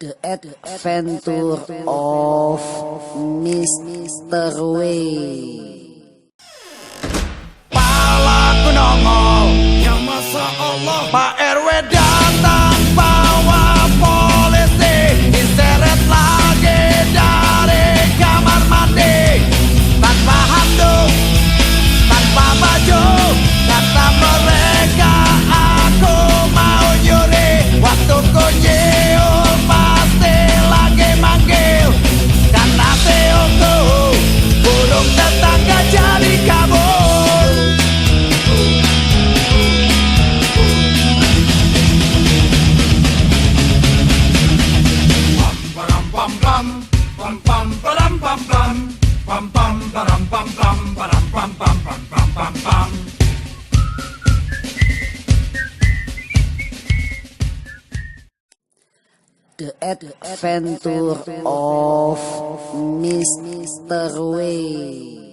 The Adventure of Mr. Way. Palaku nongol, ya masa Allah. Pak RW datang bawa polisi, diseret lagi dari kamar mandi. Tanpa handuk, tanpa baju, kata mereka aku mau nyuri. Waktu ku nyium pasti lagi manggil, karena TOku burung tetangga jadi kabur. Pam pam pam pam pam pam pam pam pam pam pam pam pam pam pam pam pam pam. The Adventure of Mr. Way.